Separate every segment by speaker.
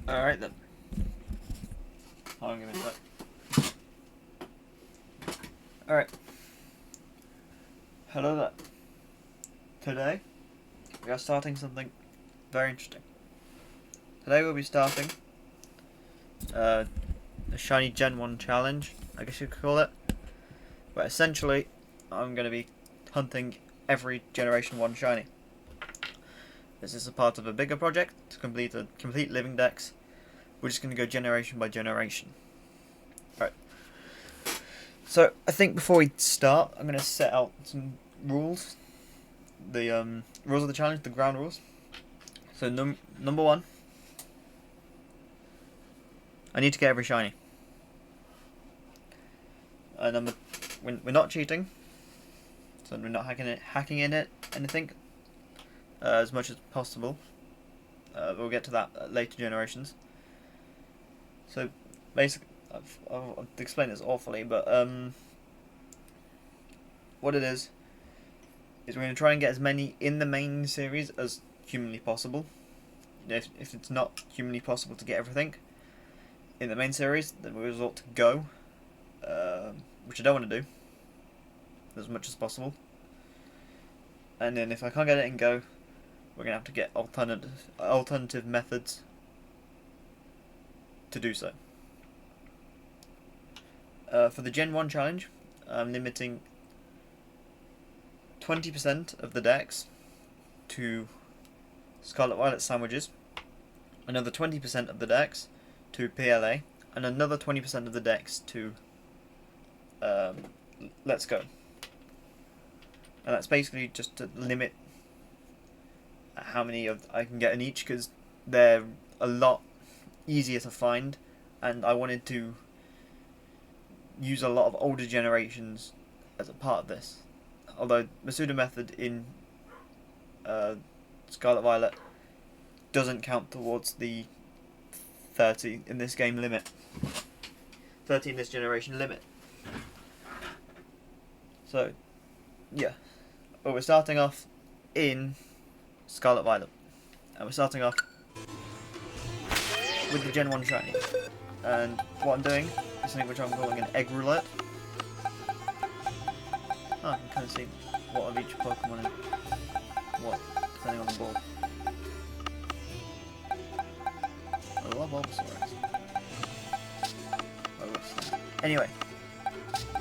Speaker 1: Alright then. Hold on, give me a sec. Alright. Hello there. Today, we are starting something very interesting. Today we'll be starting a Shiny Gen 1 challenge, I guess you could call it. But essentially, I'm going to be hunting every Generation 1 Shiny. This is a part of a bigger project to complete a complete living dex. We're just going to go generation by generation. Right. So, I think before we start, I'm going to set out some rules. The rules of the challenge, the ground rules. So, number one. I need to get every shiny. We're not cheating. So, we're not hacking in it, anything. As much as possible. We'll get to that at later generations. So, basically, I'll explain this awfully, but what it is we're going to try and get as many in the main series as humanly possible. You know, if it's not humanly possible to get everything in the main series, then we resort to Go, which I don't want to do, as much as possible. And then if I can't get it in Go, we're going to have to get alternative methods to do so. For the Gen 1 challenge, I'm limiting 20% of the dex to Scarlet Violet sandwiches, another 20% of the dex to PLA, and another 20% of the dex to Let's Go. And that's basically just to limit how many I can get in each, because they're a lot easier to find, and I wanted to use a lot of older generations as a part of this. Although the pseudo method in Scarlet Violet doesn't count towards the 30 in this game limit. 30 in this generation limit. So, yeah. But we're starting off in Scarlet Violet. And we're starting off with the Gen 1 Shiny. And what I'm doing is something which I'm calling an egg roulette. Oh, I can kind of see what of each Pokemon and what, depending on the ball. I love Bulbasaurus. Anyway,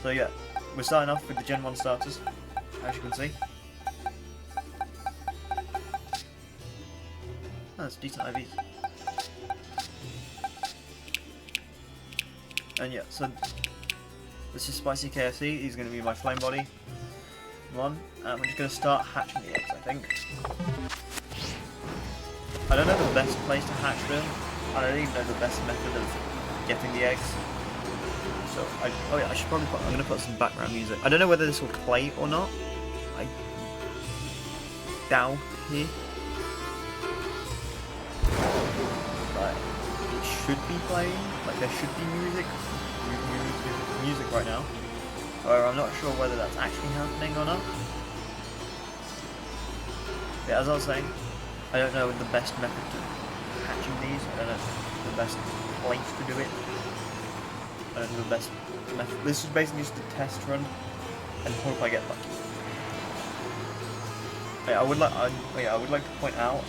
Speaker 1: so yeah, we're starting off with the Gen 1 starters, as you can see. Oh, that's decent IVs. And yeah, so this is Spicy KFC. He's going to be my Flame Body one, and we're just going to start hatching the eggs, I think. I don't know the best place to hatch them. I don't even know the best method of getting the eggs. So, oh yeah, I should probably I'm going to put some background music. I don't know whether this will play or not. I doubt it. But it should be playing. Like, there should be music right now. However, I'm not sure whether that's actually happening or not. Yeah, as I was saying, I don't know the best method to hatching these. I don't know the best place to do it. I don't know the best method. This is basically just a test run and hope I get lucky. Yeah, I would like to point out.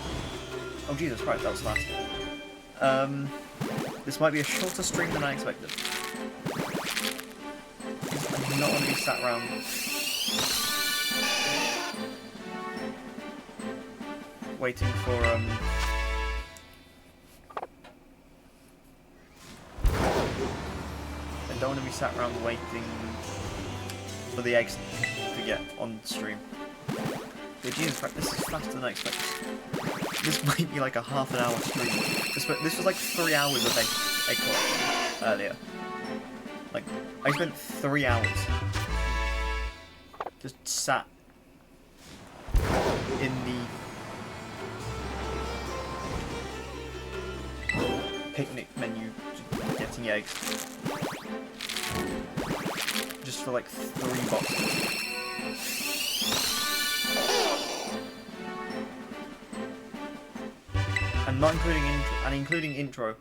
Speaker 1: Oh Jesus Christ, that was fast. This might be a shorter stream than I expected. I'm not going to be sat around waiting for I don't want to be sat around waiting for the eggs to get on stream. But Jesus Christ, this is faster than I expected. This might be like a half an hour stream. This was like 3 hours of egg collection earlier. Like, I spent 3 hours just sat in the picnic menu getting eggs. Just for like 3 boxes. And I'm not including intro, and including intro.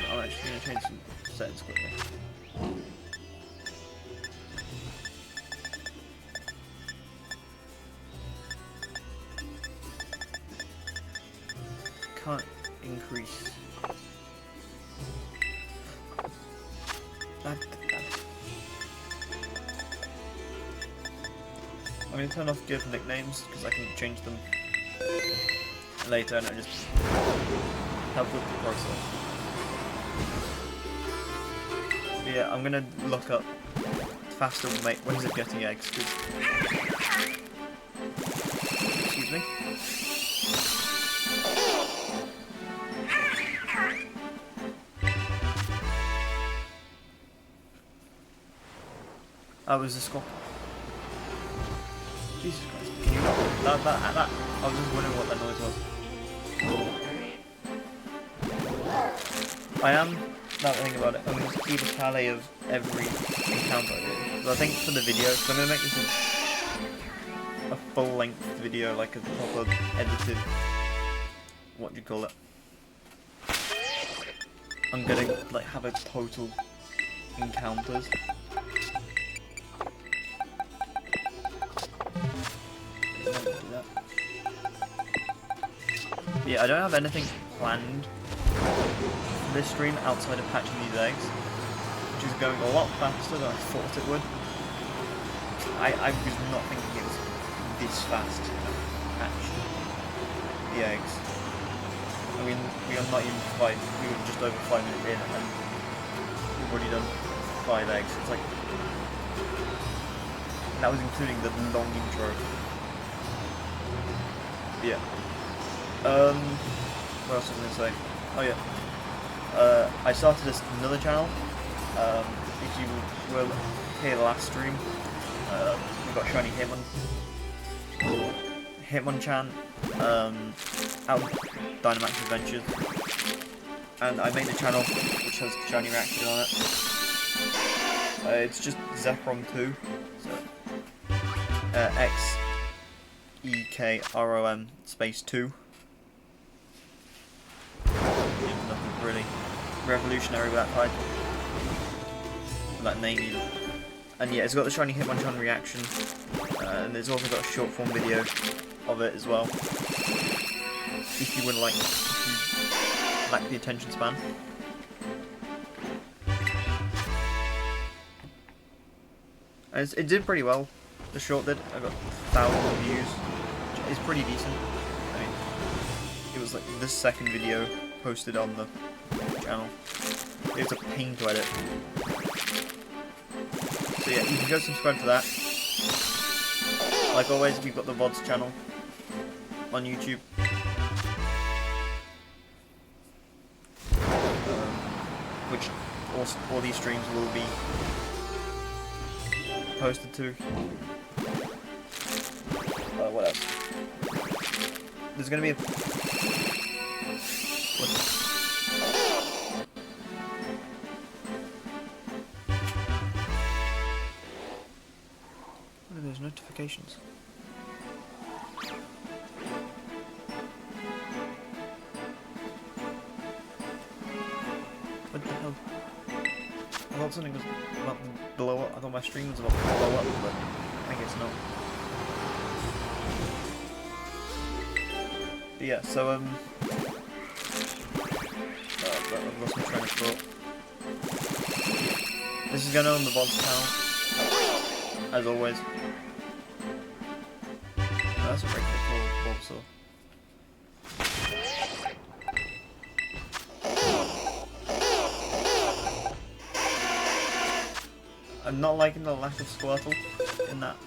Speaker 1: I'm actually going to change some settings quickly. Can't increase. I'm going to turn off give nicknames because I can change them later and it just help with the process. But yeah, I'm going to look up faster ways of getting eggs. Excuse me. Oh, was a squawk. Jesus Christ. Can you not? That. I was just wondering what that noise was. I am, now that I think about it, I'm going to keep a tally of every encounter I do. So I think for the video, so I'm going to make this a full-length video, like a proper edited, what do you call it? I'm going to like have a total encounters. Yeah, I don't have anything planned for this stream outside of hatching these eggs, which is going a lot faster than I thought it would. I was not thinking it was this fast to hatch the eggs. I mean, we are not even we were just over 5 minutes in and we've already done 5 eggs. It's like, that was including the long intro. Yeah. What else was I going to say? Oh yeah. I started another channel. If you were here last stream, we got Shiny Hitmonchan, out of Dynamax Adventures, and I made a channel which has Shiny Reaction on it. It's just Zekrom 2, so XEKROM space 2. Nothing really revolutionary with that title, that name even. And yeah, it's got the Shiny Hitmonchan reaction, and there's also got a short form video of it as well. If you lack the attention span. And it did pretty well. The short did. I got 1,000 views, which is pretty decent. I mean, it was like the second video posted on the channel. It was a pain to edit. So yeah, you can go subscribe to that. Like always, we've got the VODs channel on YouTube. Which all these streams will be posted to. What else? There's gonna be a... What are those notifications? What the hell? I thought something was about to blow up. I thought my stream was about to blow up, but I guess not. But yeah, so I've lost my train of thought. This is going on the VODs channel, as always. Oh, that's a regular Bulbasaur. I'm not liking the lack of Squirtle in that.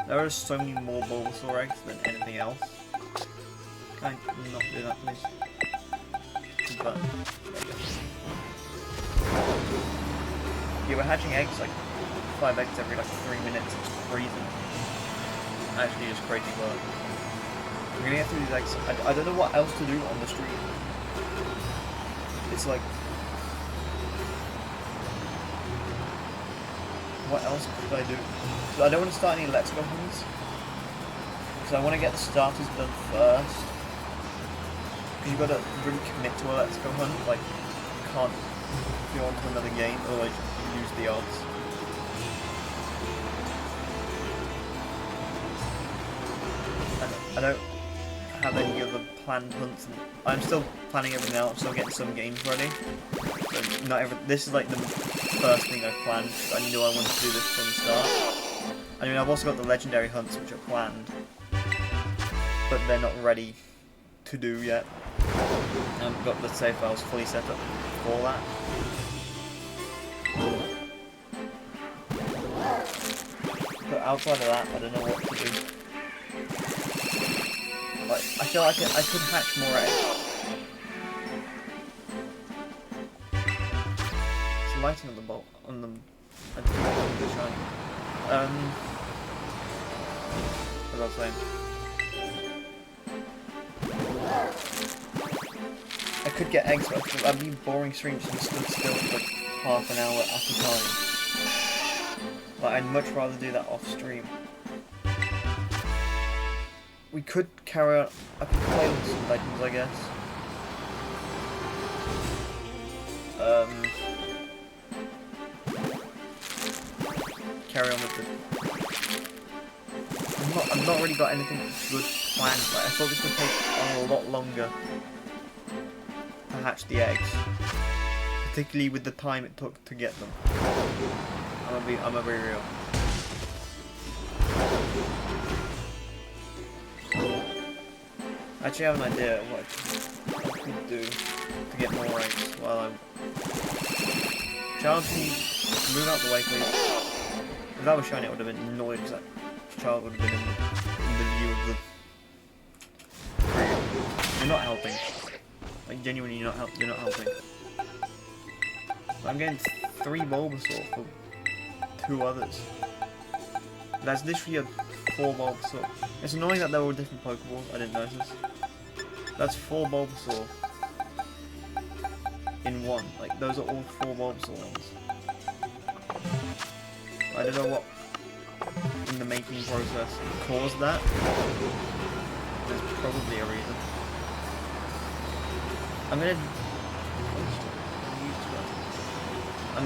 Speaker 1: There are so many more Bulbasaur eggs than anything else. Can I not do that, please? But, there you go. Yeah, we're hatching eggs, like 5 eggs every like 3 minutes. It's freezing. Actually, just crazy work. We're gonna get through these eggs. I don't know what else to do on the stream. It's like... what else could I do? So I don't want to start any Let's Go hunts. Because I want to get the starters done first. Because you've got to really commit to a Let's Go hunt. Like, you can't go on to another game, otherwise you lose the odds. And I don't have any other planned hunts. I'm still planning everything out. I'm still getting some games ready. But not every. This is like the first thing I've planned. I knew I wanted to do this from the start. I mean, I've also got the legendary hunts which are planned, but they're not ready to do yet. I haven't got the save files fully set up for that. But outside of that, I don't know what to do. Like, I feel like I could hatch more eggs. It's the lighting on the bolt on the. I keep making it shiny. What was I saying? I could get eggs, but that'd be boring streams and stood still for like half an hour at a time. Like, I'd much rather do that off stream. We could carry on. I could play with some legends, I guess. Carry on with the. I've not really got anything good planned. Like, I thought this would take a lot longer to hatch the eggs, particularly with the time it took to get them. I'm gonna be real. Actually, I have an idea of what I could do to get more eggs while I'm. Child, can you move out the way, please? If that was shiny, I would have been annoyed because that child would have been in the view of the. You're not helping. Like, genuinely, you're not helping. I'm getting 3 Bulbasaur for 2 others. That's literally a 4 Bulbasaur. It's annoying that they're all different Pokeballs. I didn't notice. That's 4 Bulbasaur in one. Like, those are all 4 Bulbasaur ones. I don't know what in the making process caused that. There's probably a reason. I'm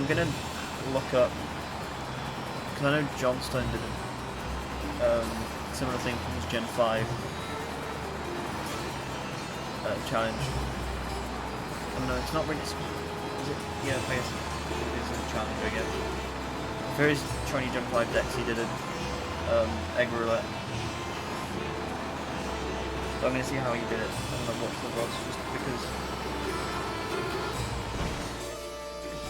Speaker 1: gonna look up, because I know Johnstone did a similar thing from his Gen 5 challenge. Oh no, it's not really. Is it? Yeah, basically, it is a challenge, I guess. For his shiny Gen 5 decks, he did a egg roulette. So I'm gonna see how he did it. I'm gonna watch the vlogs just because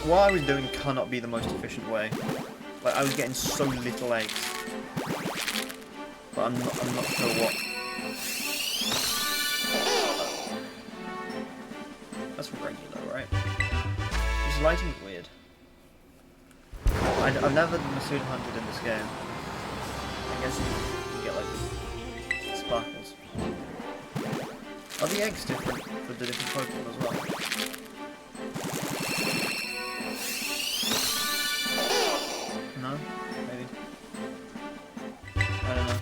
Speaker 1: what I was doing cannot be the most efficient way. Like, I was getting so little eggs, but I'm not sure what. That's regular, right? This lighting is weird. I've never Masuda hunted in this game. I guess you get like sparkles. Are the eggs different for the different Pokemon as well? No? Maybe. I don't know.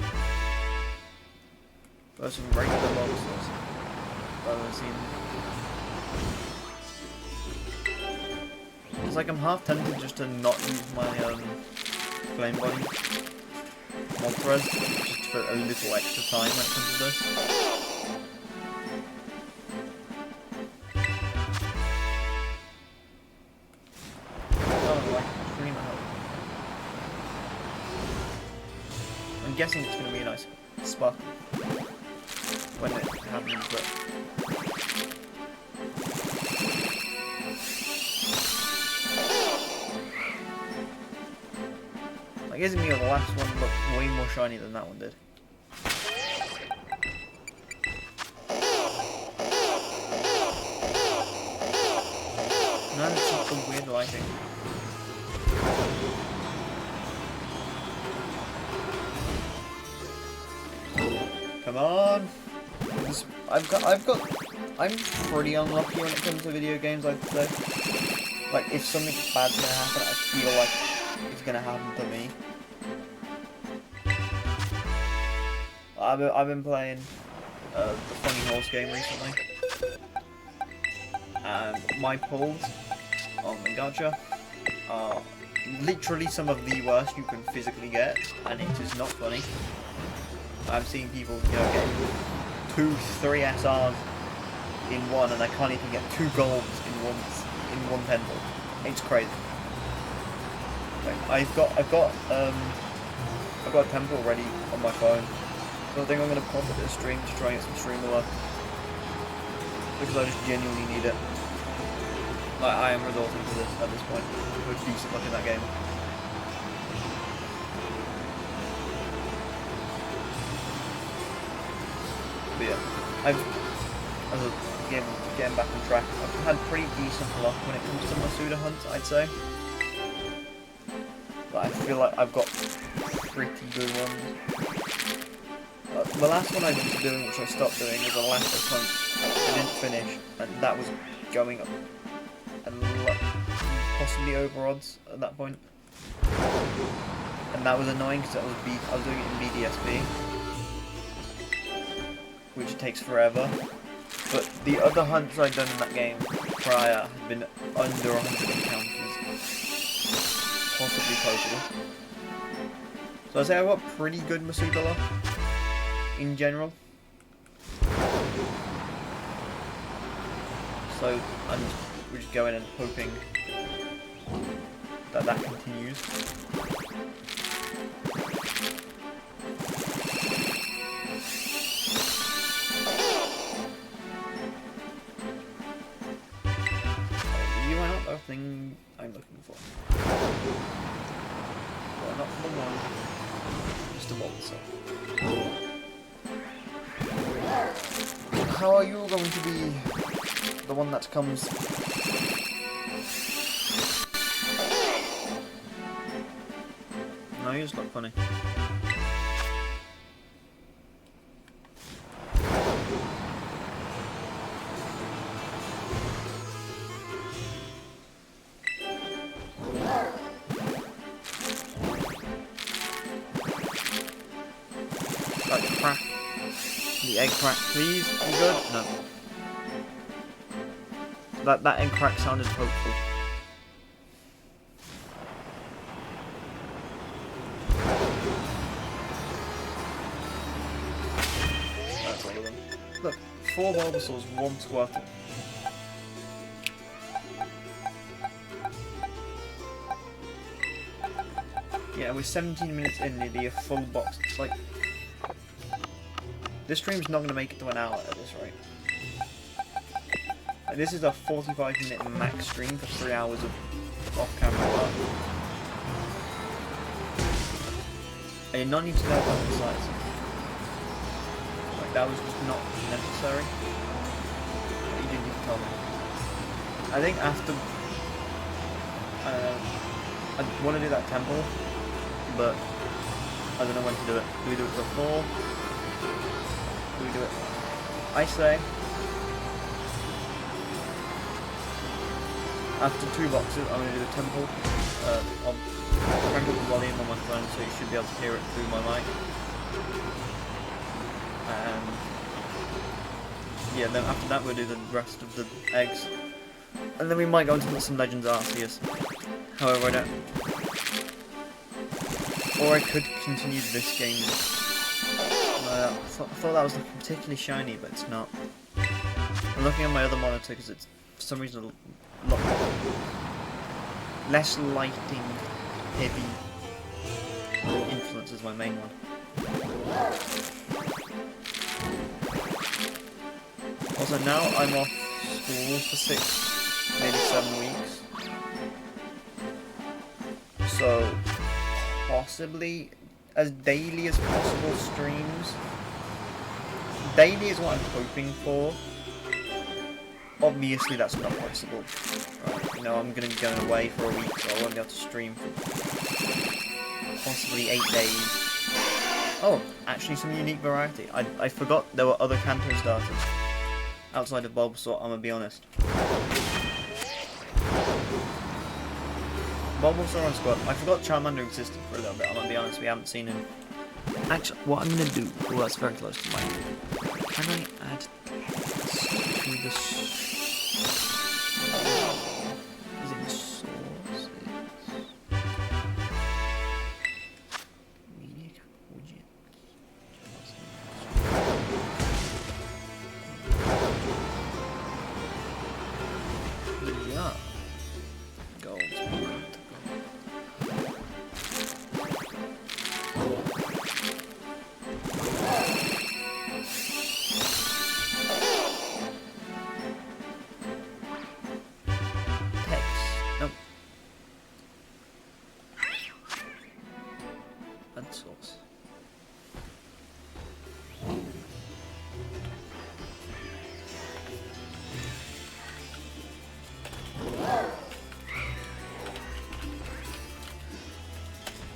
Speaker 1: There's some regular Bulbasaurs I've ever seen. It's like I'm half tempted just to not use my flame body Moltres just for a little extra time when it comes to this. Oh, like Dream Out. I'm guessing it's going to be a nice sparkle when it happens, but. Like, isn't me or the last one looked way more shiny than that one did. No, it's just the weird lighting. Come on! I'm pretty unlucky when it comes to video games, I'd say. Like, if something bad's gonna happen, I feel like it's what's gonna happen to me. I've been playing the Funny Horse game recently, and my pulls on the gacha are literally some of the worst you can physically get, and it is not funny. I've seen people, you know, getting 2-3 SRs in one, and they can't even get 2 golds in one temple. It's crazy. Like, I've got a temple ready on my phone, so I think I'm gonna pop it to the stream to try and get some stream luck, because I just genuinely need it. Like, I am resorting to this at this point with decent luck in that game. But yeah, getting back on track, I've had pretty decent luck when it comes to Masuda hunts, I'd say. But I feel like I've got pretty good ones. The last one I was doing, which I stopped doing, was the last hunt. I didn't finish, and that was going up and possibly over odds at that point. And that was annoying because I was doing it in BDSP, which takes forever. But the other hunts I'd done in that game prior had been under 100 encounters, possibly total. So I'd say I've got pretty good Masuda luck in general. So we're just going and hoping that that continues. You are not the thing I'm looking for. Well, not the one, just a Bulbasaur. How are you going to be the one that comes? No, you just look funny. Like crack. The egg crack, please. You good? No. That egg crack sounded hopeful. That's all of them. Look, 4 Bulbasaurs, 1 Squirtle. Yeah, we're 17 minutes in, nearly a full box. It's like, this stream's not going to make it to an hour at this rate. Like, this is a 45-minute max stream for 3 hours of off-camera work. I did not need to know about the size. Like, that was just not necessary. But you didn't need to tell me. I think after... I want to do that temple, but I don't know when to do it. Do we do it before? Do we do it? I say after 2 boxes, I'm going to do the temple. I'll crank up the volume on my phone so you should be able to hear it through my mic. And yeah, then after that we'll do the rest of the eggs. And then we might go into some Legends Arceus. However, I don't... Or I could continue this game. I thought that was looking particularly shiny, but it's not. I'm looking at my other monitor because it's for some reason a lot less lighting heavy influence is my main one. Also, now I'm off school for 6, maybe 7 weeks. So possibly as daily as possible streams. Daily is what I'm hoping for. Obviously that's not possible. Right, you know, I'm going to be going away for a week, so I won't be able to stream for possibly 8 days. Oh, actually some unique variety. I forgot there were other Kanto starters outside of Bulbasaur, I'm going to be honest. Bulbasaur and Squirtle. I forgot Charmander existed for a little bit, I'm gonna be honest, we haven't seen him. Actually, what I'm gonna do... Oh, that's very close to mine. Can I add text to the... Is it the sources? Media widget. Yeah. Gold. Source.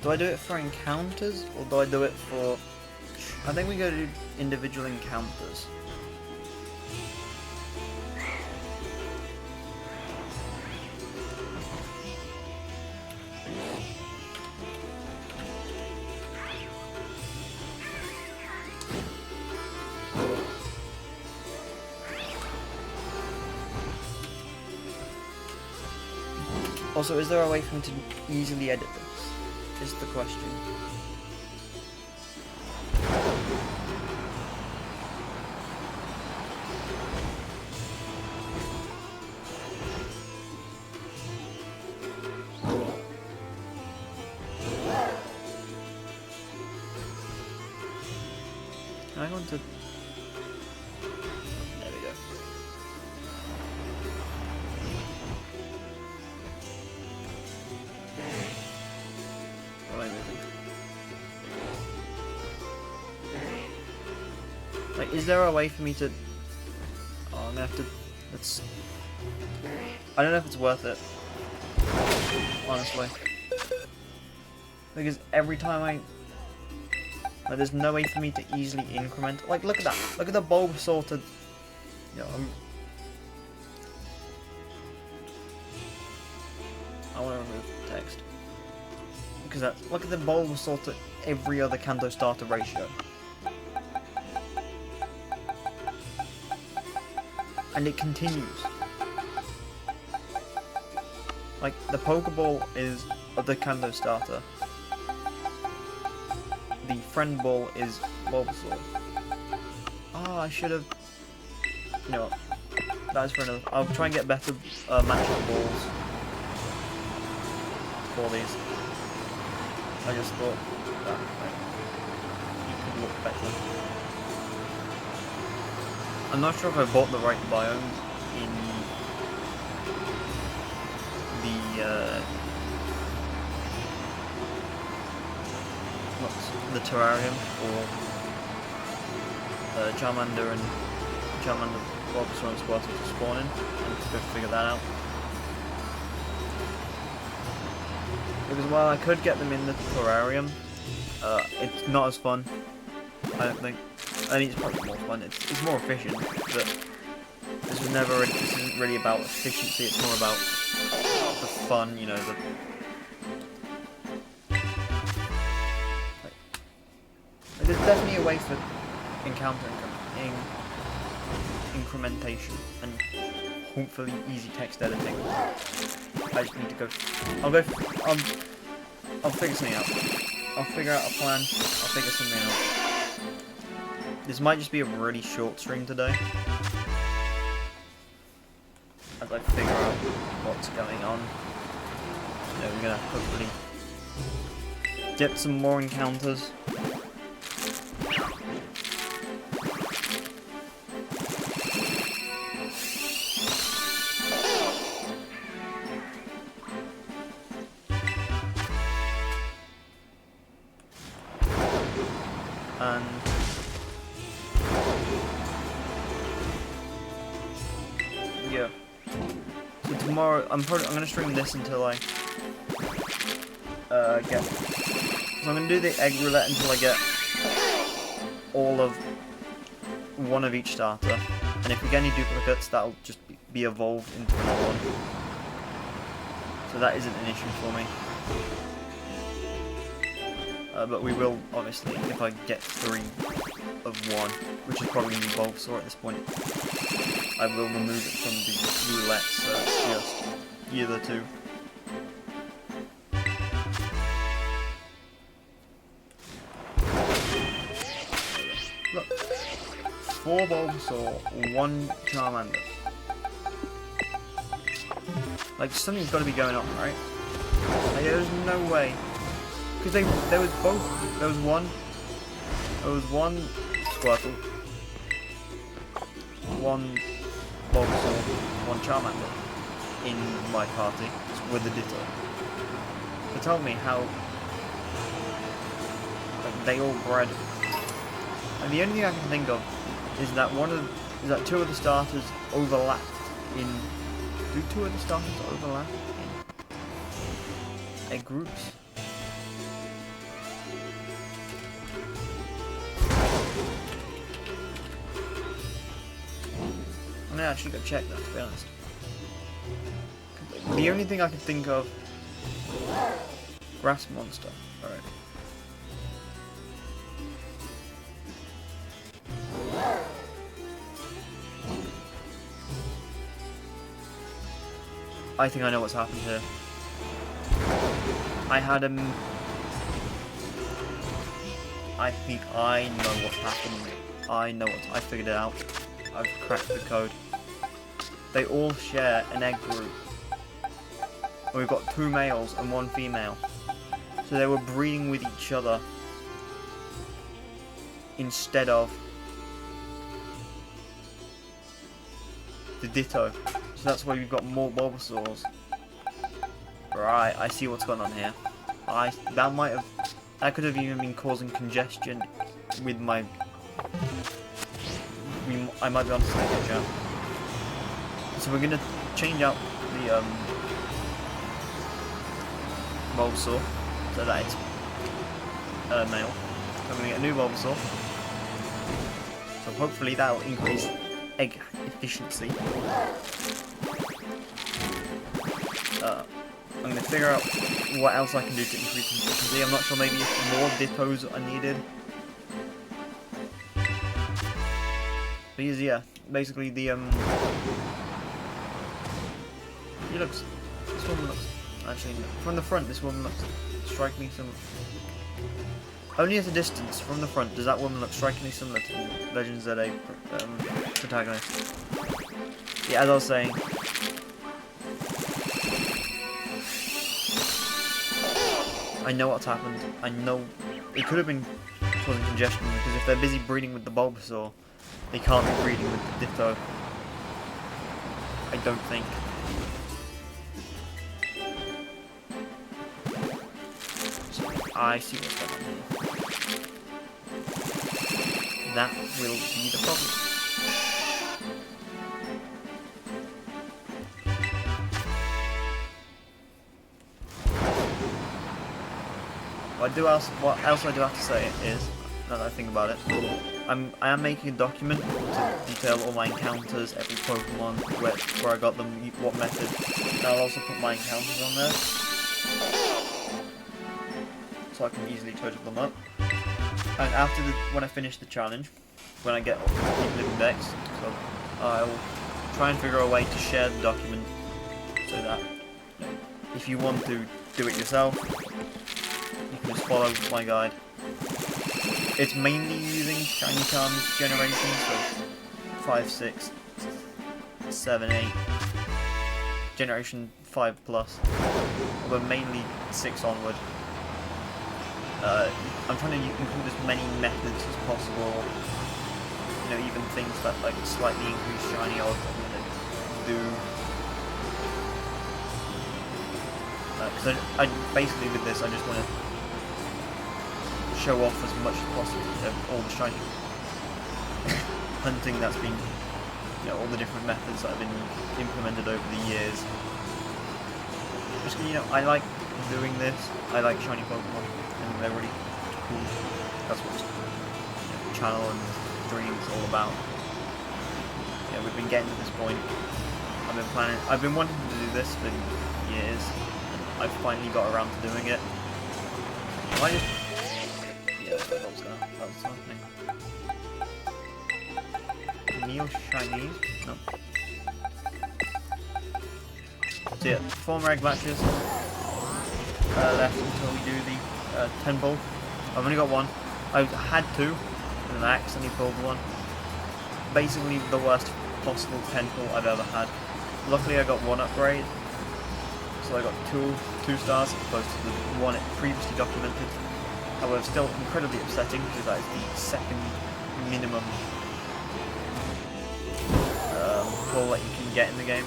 Speaker 1: Do I do it for encounters or do I do it for... I think we go to individual encounters. Also, is there a way for me to easily edit this? Is the question. Can I go into... There we go. Like, is there a way for me to... Oh, I'm gonna have to... Let's... I don't know if it's worth it. Honestly. Because every time I... Like, there's no way for me to easily increment... Like, look at that! Look at the Bulbasaur to... You know, I want to remove text. Because that's... Look at the Bulbasaur to every other Kanto starter ratio. And it continues. Like, the Pokeball is the Kanto starter. The Friend Ball is Bulbasaur. Oh, I should have... You know what? That is for another... I'll try and get better matchup balls for these. I just thought that could look better. I'm not sure if I bought the right biomes in the terrarium for Charmander and Bulbasaur and Squirtle to spawn in. I need to go figure that out. Because while I could get them in the terrarium, it's not as fun, I don't think. I mean, it's probably more fun, it's more efficient, but this isn't really about efficiency, it's more about the fun, you know, there's definitely a way for encounter incrementation and hopefully easy text editing. I just need to go. I'll figure something out. I'll figure out a plan. I'll figure something out. This might just be a really short stream today, as I figure out what's going on. You know, we're gonna hopefully get some more encounters. And yeah, so tomorrow I'm gonna stream this until I get. So I'm gonna do the egg roulette until I get all of one of each starter, and if we get any duplicates, that'll just be evolved into another one. so that isn't an issue for me. But we will, obviously, if I get 3 of one, which is probably going to be Bulbasaur at this point, I will remove it from the Roulette, so it's just either 2. Look, 4 Bulbasaur, 1 Charmander. Like, something's got to be going on, right? Like, there's no way. Because there was both. There was one Squirtle, 1 Bulbasaur, 1 Charmander in my party with the Ditto. So tell me how like, they all bred. And the only thing I can think of is that 2 of the starters overlapped in. Do 2 of the starters overlap in egg groups? I'm gonna actually go check that, to be honest. The only thing I could think of... Grass monster. Alright. I think I know what's happened here. I had him... I think I know what's happened. I figured it out. I've cracked the code. They all share an egg group. We've got 2 males and 1 female. So they were breeding with each other instead of the Ditto. So that's why we've got more Bulbasaurs. Right, I see what's going on here. That could have even been causing congestion with my... I might be on to something here, chat. So we're gonna change out the Bulbasaur so that it's male. I'm gonna get a new Bulbasaur. So hopefully that'll increase egg efficiency. I'm gonna figure out what else I can do to increase efficiency. I'm not sure, maybe if more Dittos are needed. Because yeah, basically the this woman looks, actually no, from the front this woman looks strikingly similar. Only at a distance from the front does that woman look strikingly similar to Legends ZA protagonist. Yeah, as I was saying, I know what's happened. I know it could have been causing congestion because if they're busy breeding with the Bulbasaur, they can't be breeding with the Ditto. I don't think. So I see what's going on here. That will be the problem. What else I do have to say is, now that I think about it, I am making a document to detail all my encounters, every Pokemon, where I got them, what method, and I'll also put my encounters on there, so I can easily total them up. And after when I finish the challenge, when I get Keep Living Dex, so I'll try and figure a way to share the document, so that if you want to do it yourself, you can just follow my guide. It's mainly using Shiny Charms generation, so 5, 6, 7, 8, generation 5 plus, but mainly 6 onward. I'm trying to include as many methods as possible, you know, even things that like slightly increase shiny odds I'm going to do. Because I basically with this I just want to show off as much as possible, you know, all the shiny hunting that's been, you know, all the different methods that have been implemented over the years. Just, you know, I like doing this. I like shiny Pokemon, and they're really cool. That's what this, you know, channel and stream is all about. Yeah, we've been getting to this point. I've been wanting to do this for years, I finally got around to doing it. Am I just... Yeah, that's what I was gonna... That was happening. Neo Chinese? No. So yeah, 4 more egg matches left until we do the 10 pull. I've only got one. I had 2, and then I accidentally pulled one. Basically the worst possible 10 pull I've ever had. Luckily I got 1 upgrade, so I got 2 stars as opposed to the 1 it previously documented. However, still incredibly upsetting because that is the second minimum pull that you can get in the game.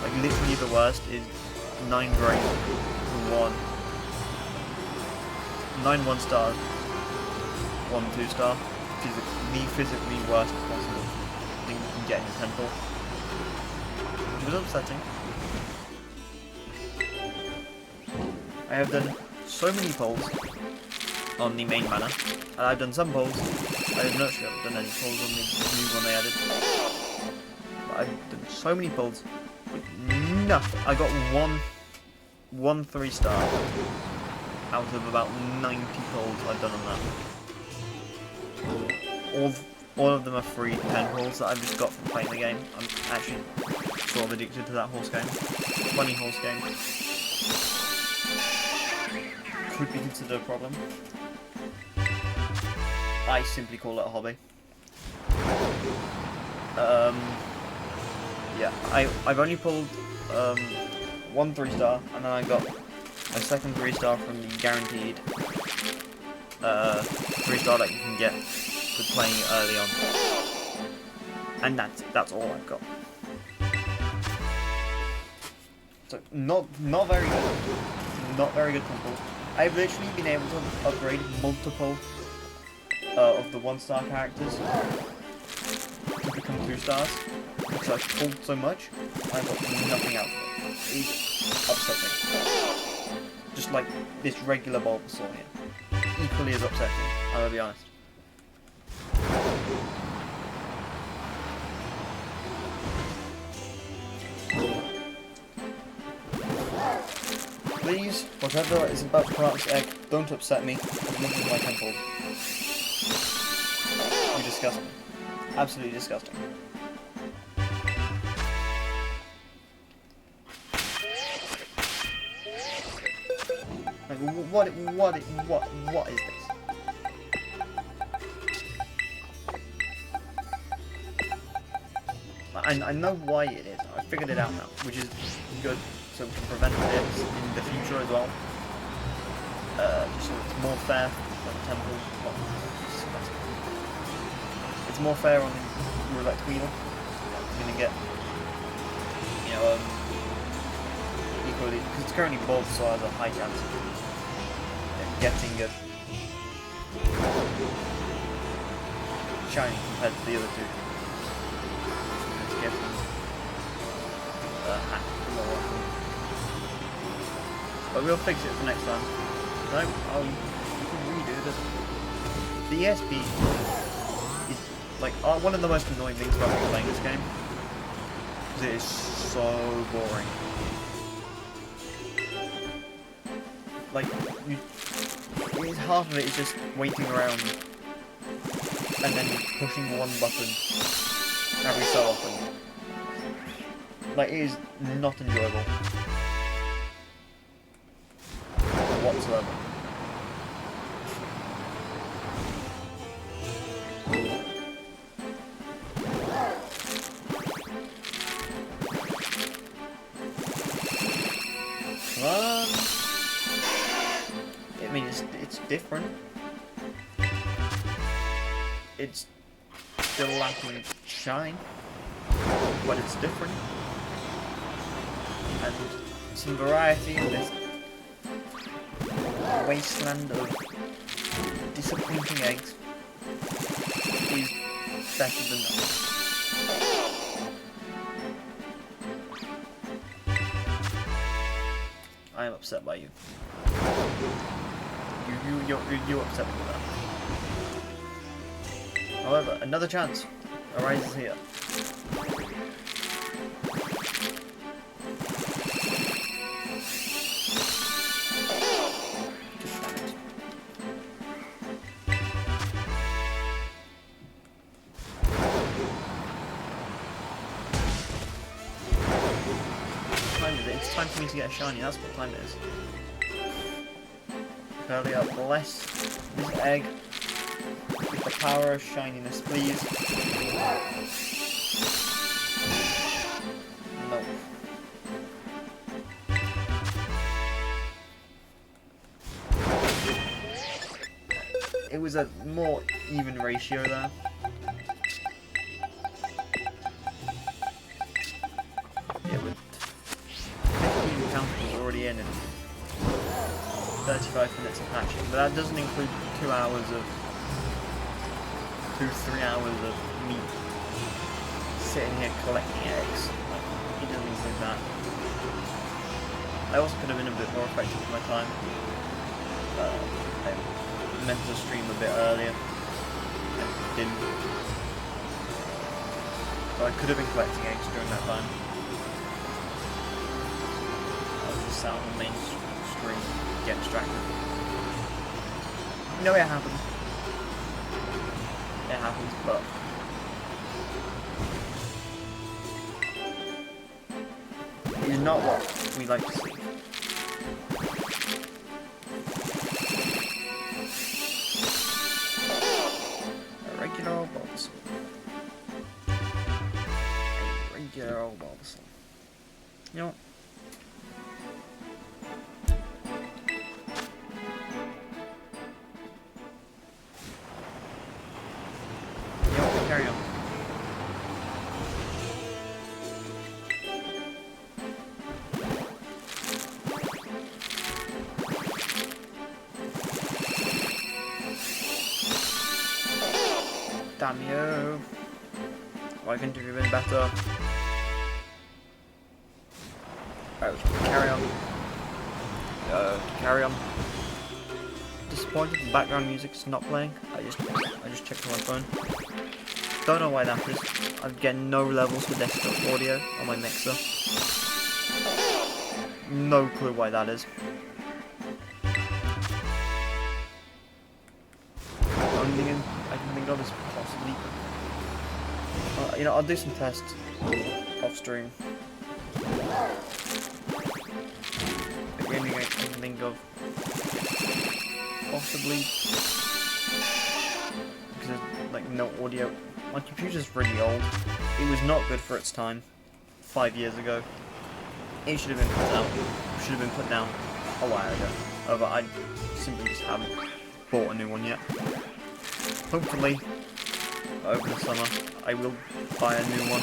Speaker 1: Like literally the worst is 9 grade to 1. 9 1-stars, 1 2-star, which is the physically worst possible thing you can get in a temple. Which was upsetting. I have done so many pulls on the main banner, and I've done some pulls. I'm not sure I've done any pulls on the new one they added. But I've done so many pulls with nothing. I got one 3-star out of about 90 pulls I've done on that. All of them are free 10 pulls that I've just got from playing the game. I'm actually sort of addicted to that horse game. Funny horse game. Could be considered a problem. I simply call it a hobby. Yeah, I've only pulled 1 3-star, and then I got my second 3-star from the guaranteed 3-star that you can get for playing it early on. And that's all I've got. So not very good. Not very good temple. I've literally been able to upgrade multiple of the 1-star characters to become 2-stars because I've pulled so much and I've got nothing out of it. It's upsetting. Just like this regular Bulbasaur here. Equally as upsetting, I'm gonna be honest. Please, whatever is about to come out of this egg, don't upset me. I'm looking at my temples. You disgust me. Absolutely disgusting. Like, what is this? I know why it is. I figured it out now, which is good. So we can prevent this in the future as well. So it's more fair on the temple. Well, it's more fair on the roulette wheel. You're gonna get, you know, equally, because it's currently both, so has a high chance of getting it shiny compared to the other two. It's getting but we'll fix it for next time. No, you can redo this. The ESP is like one of the most annoying things about playing this game. Because it is so boring. Like, half of it is just waiting around and then pushing one button every so often. Like, it is not enjoyable. Whatsoever. I mean, it's different. It's still lacking shine, but it's different. And some variety in this wasteland of disappointing eggs is better than nothing. I am upset by you. You're upset with that. However, another chance arises here. it's time for me to get a shiny. That's what time it is. Hurry up, bless this egg with the power of shininess, please. No. It was a more even ratio there. Yeah, with 15 counters already in and 35 minutes of hatching, but that doesn't include 3 hours of me sitting here collecting eggs. It doesn't include that. I also could have been a bit more effective with my time. I meant to stream a bit earlier. I didn't. So I could have been collecting eggs during that time. I was just sat on the main screen, get distracted. No, it happens. It happens, but it's not what we like to see. A regular old Bulbasaur. A regular old Bulbasaur. You know what? Carry on. Damn you. Why couldn't you have been better? Alright, carry on. Carry on. Disappointed the background music's not playing. I just checked my phone. Don't know why that is. I'm getting no levels for desktop audio on my mixer. No clue why that is. The only thing I can think of is possibly... you know, I'll do some tests off stream. But the only thing I can think of... possibly... because there's like no audio. My computer's really old. It was not good for its time 5 years ago. It should have been put out. Should have been put down a while ago. However, I simply just haven't bought a new one yet. Hopefully, over the summer, I will buy a new one.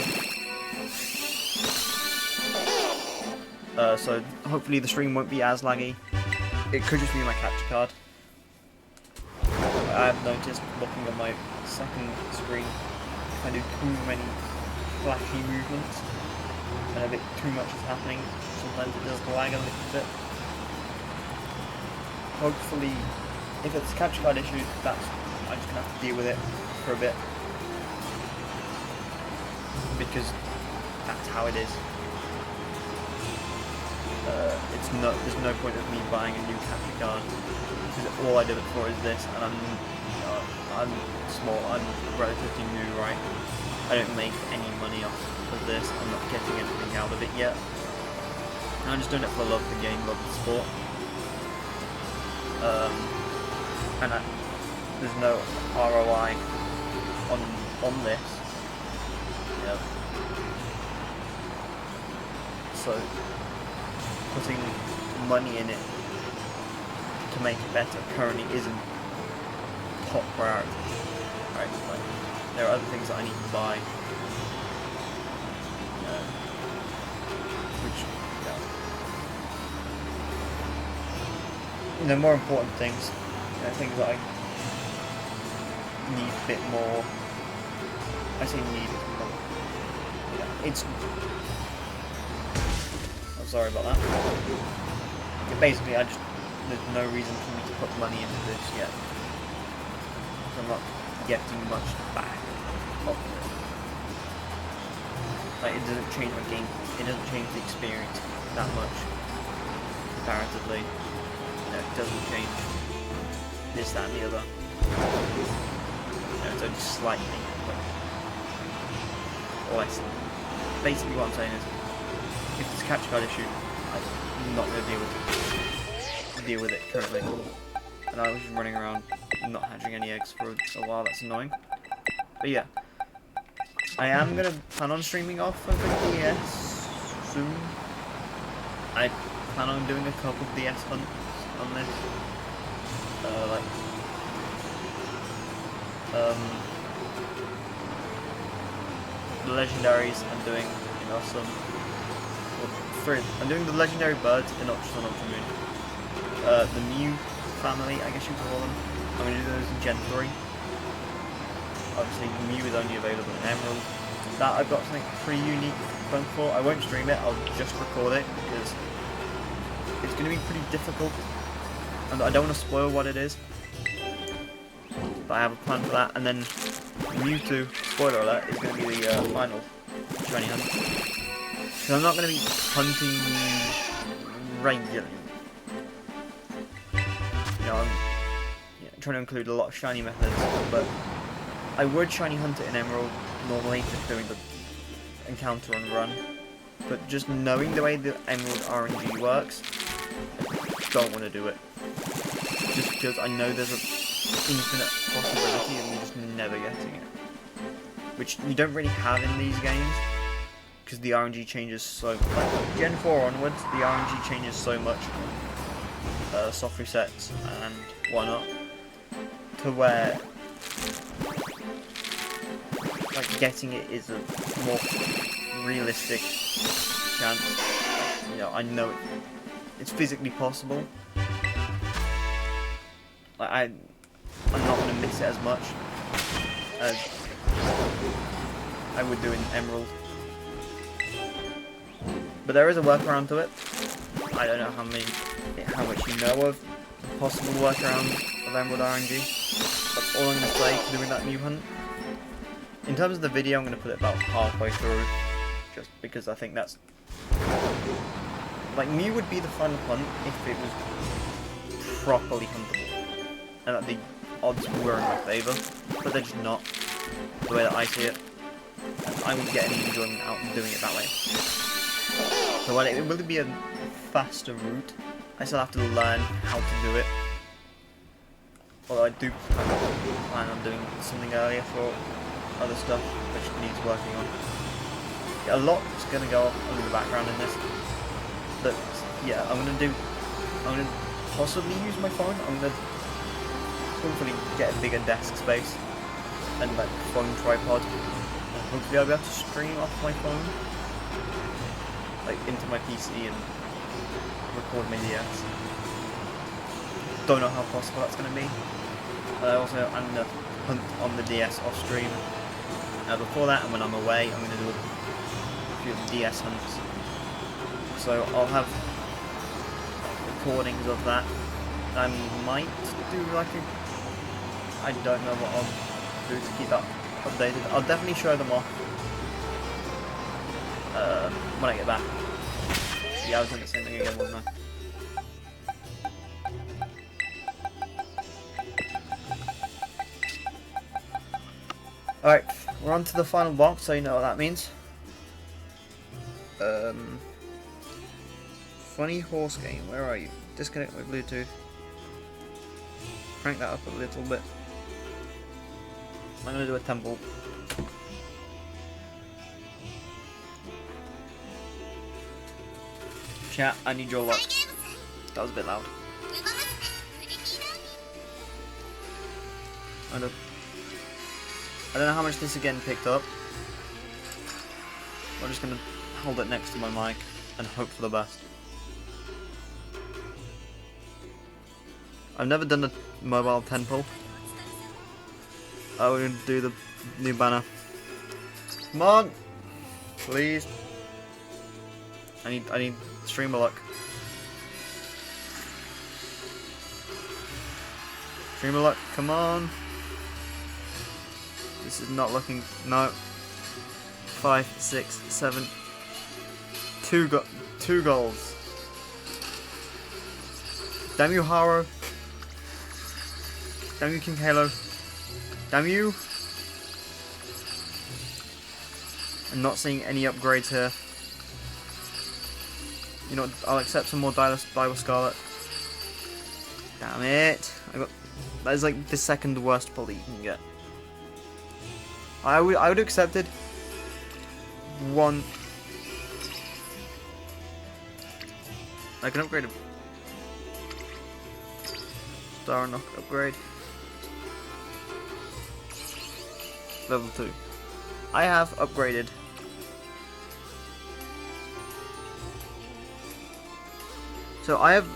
Speaker 1: So hopefully the stream won't be as laggy. It could just be my capture card. I have noticed looking at my second screen, if I do too many flashy movements and a bit too much is happening, sometimes it does lag a little bit. Hopefully, if it's a capture card issue, I'm just gonna have to deal with it for a bit, because that's how it is. There's no point of me buying a new capture card, because all I do it for is this, and I'm small, I'm relatively new, right? I don't make any money off of this, I'm not getting anything out of it yet. I'm just doing it for love of the game, love of the sport. And there's no ROI on this. Yeah. So putting money in it to make it better currently isn't top priority. Right? Like, there are other things that I need to buy, which, more important things, things that I need a bit more. I say need more. It's. I'm sorry about that. Basically, there's no reason for me to put money into this yet. I'm not getting much back of it. Like, it doesn't change my game. It doesn't change the experience that much comparatively. It doesn't change this, that, and the other. It's only slightly, but less. Basically, what I'm saying is, if it's a capture card issue, I'm not going to deal with it currently. And I was just running around not hatching any eggs for a while. That's annoying. But yeah, I am going to plan on streaming off of the DS soon. I plan on doing a couple of DS hunts on this. The legendaries I'm doing, you know, I'm doing the legendary birds in Ultra Moon. The Mew family, I guess you could call them. I'm going to do those in Gen 3. Obviously, Mew is only available in Emerald. That I've got something pretty unique planned for. I won't stream it, I'll just record it because it's going to be pretty difficult. And I don't want to spoil what it is. But I have a plan for that. And then Mewtwo, spoiler alert, is going to be the final shiny hunt. So I'm not going to be hunting regularly. You know, I'm trying to include a lot of shiny methods, but I would shiny hunt it in Emerald normally, just doing the encounter and run. But just knowing the way the Emerald RNG works, I don't want to do it. Just because I know there's an infinite possibility of me just never getting it. Which you don't really have in these games, because the RNG changes so much. Like Gen 4 onwards, the RNG changes so much. Soft resets and whatnot, to where like getting it is a more realistic chance. You know, I know it's physically possible. Like I'm not going to miss it as much as I would do in Emerald. But there is a workaround to it. I don't know how much you know of the possible workaround of Emerald RNG. That's all I'm going to say for doing that Mew hunt. In terms of the video, I'm going to put it about halfway through, just because I think that's... Like, Mew would be the final hunt if it was properly huntable, and that the odds were in my favour, but they're just not, the way that I see it. And I wouldn't get any enjoyment out of doing it that way. So while it will be a faster route, I still have to learn how to do it. Although I do plan on doing something earlier for other stuff which needs working on. Yeah, a lot's going to go off in the background in this. But yeah, I'm going to possibly use my phone. I'm going to hopefully get a bigger desk space and like phone tripod. And hopefully I'll be able to stream off my phone, like into my PC and record my DS. Don't know how possible that's going to be. I'm going to hunt on the DS off stream. Before that, and when I'm away, I'm going to do a few DS hunts. So I'll have recordings of that. I might do like I don't know what I'll do to keep that updated. I'll definitely show them off when I get back. Yeah, I was doing the same thing again, wasn't I? Alright, we're on to the final box, so you know what that means. Funny horse game, where are you? Disconnect my Bluetooth. Crank that up a little bit. I'm gonna do a temple. Chat, I need your luck. That was a bit loud. I don't know how much this again picked up. I'm just gonna hold it next to my mic and hope for the best. I've never done a mobile temple. I'm gonna do the new banner. Come on, please. I need streamer luck. Streamer luck, come on. This is not looking. No. 5, 6, 7. Two goals. Damn you, Haro. Damn you, King Halo. Damn you. I'm not seeing any upgrades here. You know what, I'll accept some more Dial Scarlet. Damn it. That is like the second worst pull that you can get. I would have accepted one. I can upgrade a Star Knock upgrade. Level 2. I have upgraded so I've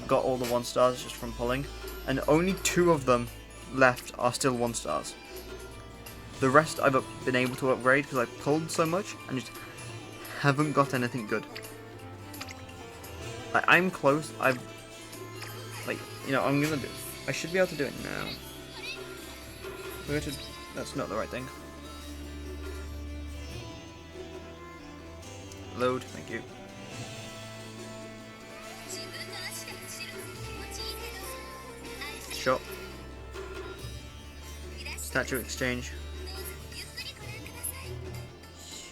Speaker 1: got all the 1 stars just from pulling, and only 2 of them left are still 1 stars. The rest I've been able to upgrade because I've pulled so much and just haven't got anything good. I'm close. I'm gonna do. I should be able to do it now. That's not the right thing. Load, thank you. Shop. Statue exchange.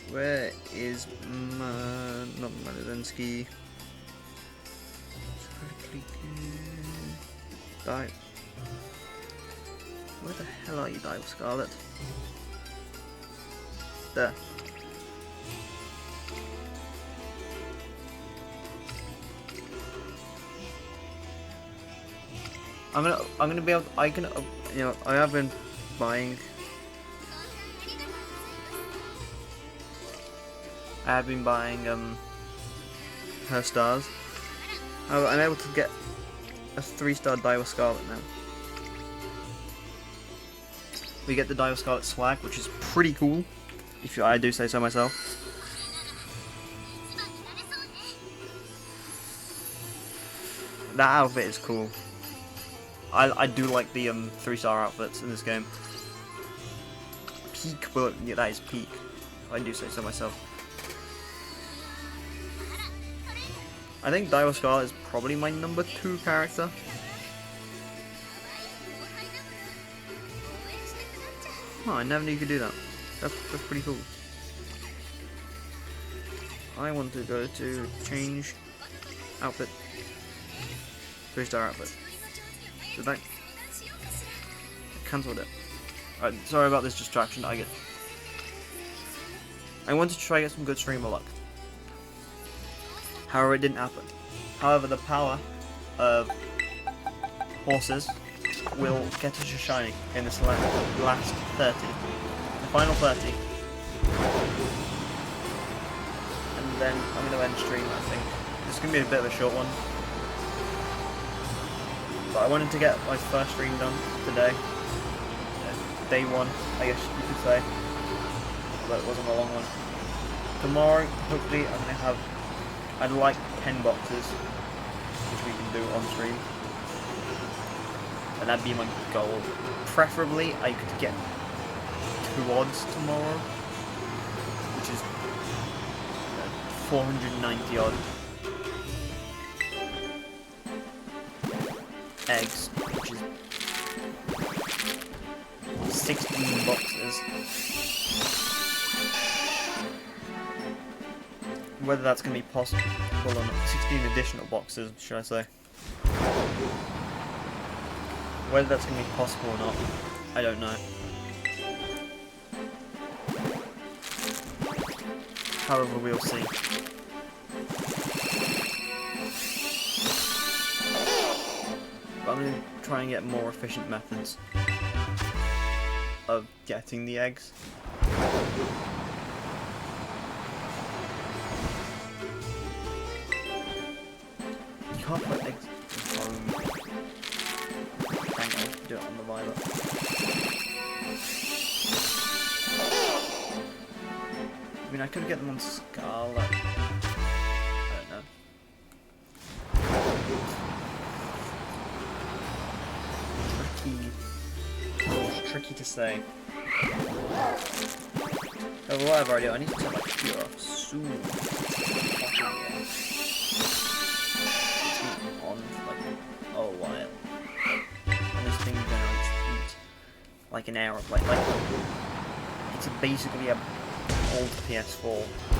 Speaker 1: Where is not Maladinsky? Die. Where the hell are you, Dial Scarlet? There. I'm gonna be able. I have been buying. I have been buying her stars. I'm able to get a 3-star Dial Scarlet now. We get the Dial Scarlet swag, which is pretty cool, if I do say so myself. That outfit is cool. I do like the 3-star outfits in this game. Peak, but yeah, that is peak. If I do say so myself. I think Dial Scarlet is probably my number 2 character. Oh, I never knew you could do that. That's pretty cool. I want to go to change outfit. 3-star outfit. Did I cancelled it? Alright, sorry about this distraction. I wanted to try to get some good streamer luck. However, it didn't happen. However, the power of horses will get us a shiny in this last 30. The final 30. And then I'm going to end stream, I think. This is going to be a bit of a short one. But I wanted to get my first stream done today. Day 1, I guess you could say. But it wasn't a long one. Tomorrow, hopefully, I'm going to have... I'd like 10 boxes, which we can do on stream. And that'd be my goal. Preferably, I could get 2 odds tomorrow, which is 490 odd eggs, which is 16 boxes. Whether that's going to be possible or not. 16 additional boxes, should I say. Whether that's going to be possible or not, I don't know. However, we'll see. But I'm going to try and get more efficient methods of getting the eggs. You can't put eggs in home. Hang on, do it on the violet. I mean, I could get them on Scarlet. I don't know. Tricky. Tricky to say. Oh, whatever I do, I need to turn my computer off soon. On for like a while. And this thing generates heat like an aeroplane. Like it's basically a old PS4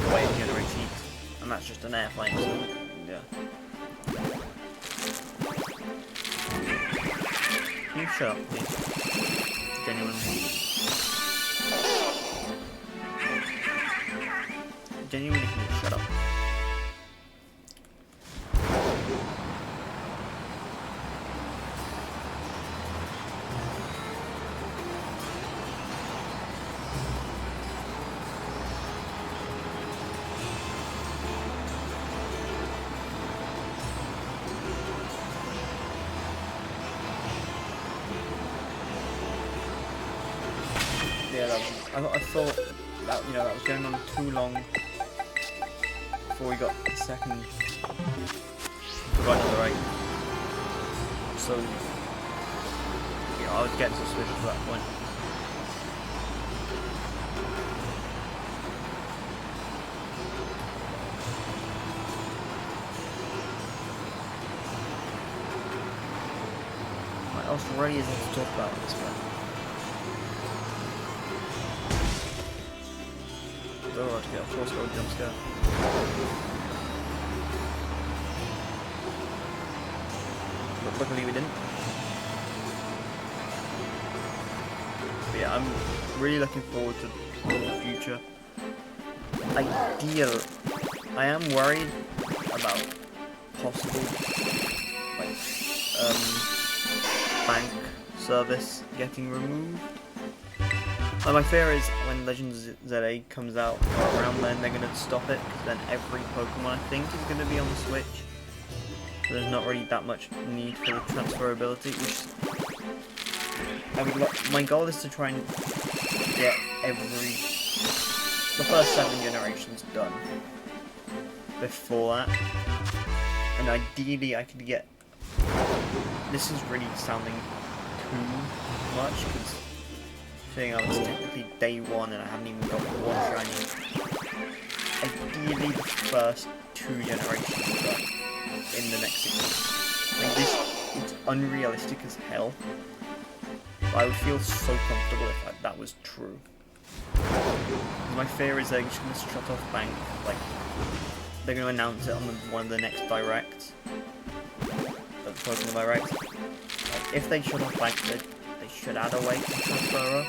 Speaker 1: the way it generates heat. And that's just an airplane, so yeah. Can you shut up, please? Genuinely. Genuinely, can you shut up? Yeah, I thought that, you know, that was going on too long before we got the second. Forgot another 8. So, yeah, I was getting suspicious at that point. What else really is there to talk about with this one? Oh, to get a force road jump scare. But luckily we didn't. But yeah, I'm really looking forward to the future. I am worried about possible like bank service getting removed. My fear is when Legends ZA comes out, or around then, they're going to stop it, because then every Pokemon, I think, is going to be on the Switch. So there's not really that much need for the transferability, which my goal is to try and get the first 7 generations done before that. And ideally I could get, this is really sounding too much, because I was technically day 1 and I haven't even got 1 shiny. Ideally the first 2 generations done in the next 6 weeks. Like it's unrealistic as hell. But I would feel so comfortable if that was true. My fear is they're just going to shut off Bank, like they're going to announce it on one of the next directs. The Pokemon Direct. Like, if they shut off Bank, they should add a way to transfer her.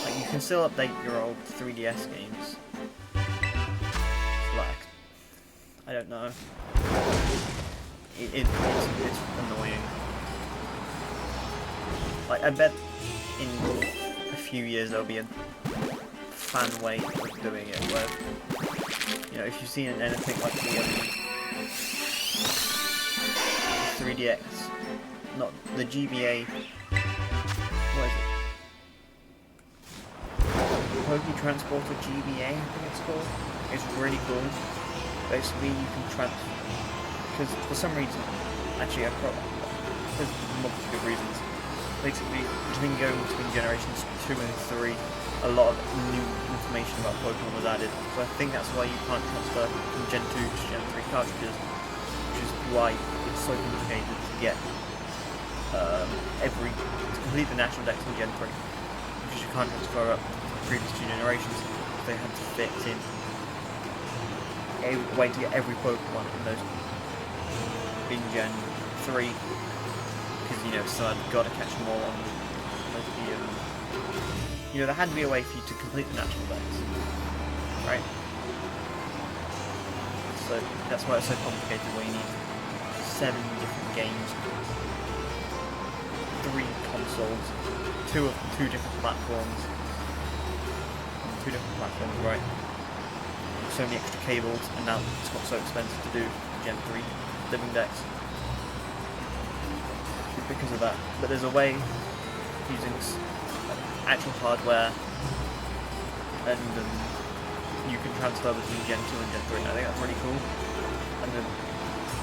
Speaker 1: Like, you can still update your old 3DS games. Like, I don't know. It's annoying. Like, I bet in a few years there'll be a fan way of doing it where, you know, if you've seen anything like the 3DX, not the GBA, what is it? Poke Transporter GBA, I think it's called. It's really cool. Basically, you can transfer, because for some reason, actually, there's multiple good reasons. Basically, between going between generations 2 and 3, a lot of new information about Pokemon was added. So I think that's why you can't transfer from Gen 2 to Gen 3 cartridges, which is why it's so complicated to get to complete the National Dex in Gen 3, because you can't transfer up the previous 2 generations. They had to fit in a way to get every Pokemon in those in Gen 3, because, you know, so I've got to catch them all on the you know, there had to be a way for you to complete the National Dex, right? So that's why it's so complicated, where you need 7 different games, 3 consoles, 2 different platforms, right? So many extra cables, and now it's got so expensive to do Gen 3 Living Dex because of that. But there's a way using actual hardware, and you can transfer between Gen 2 and Gen 3. I think that's really cool. And then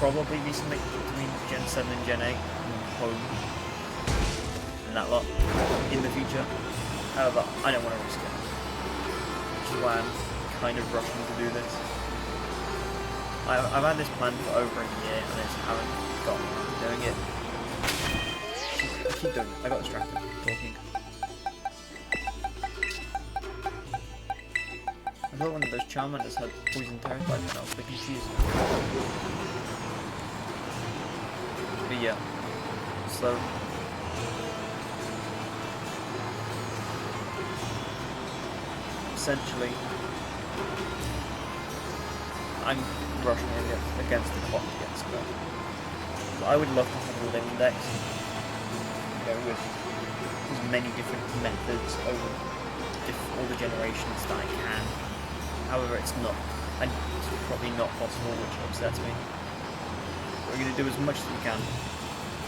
Speaker 1: probably be something between Gen 7 and Gen 8 and home and that lot in the future. However, I don't want to risk it, which is why I'm kind of rushing to do this. I've had this plan for over a year and I just haven't gotten around to doing it. I keep doing it. I got distracted talking. I thought one of those Charmanders had poison terrified and I was a bit confused. But yeah, so essentially I'm rushing against the clock to get Scarlet. So I would love to have a living dex, you know, with as many different methods over all the generations that I can. However, it's not, and it's probably not possible, which upsets me. We're going to do as much as we can,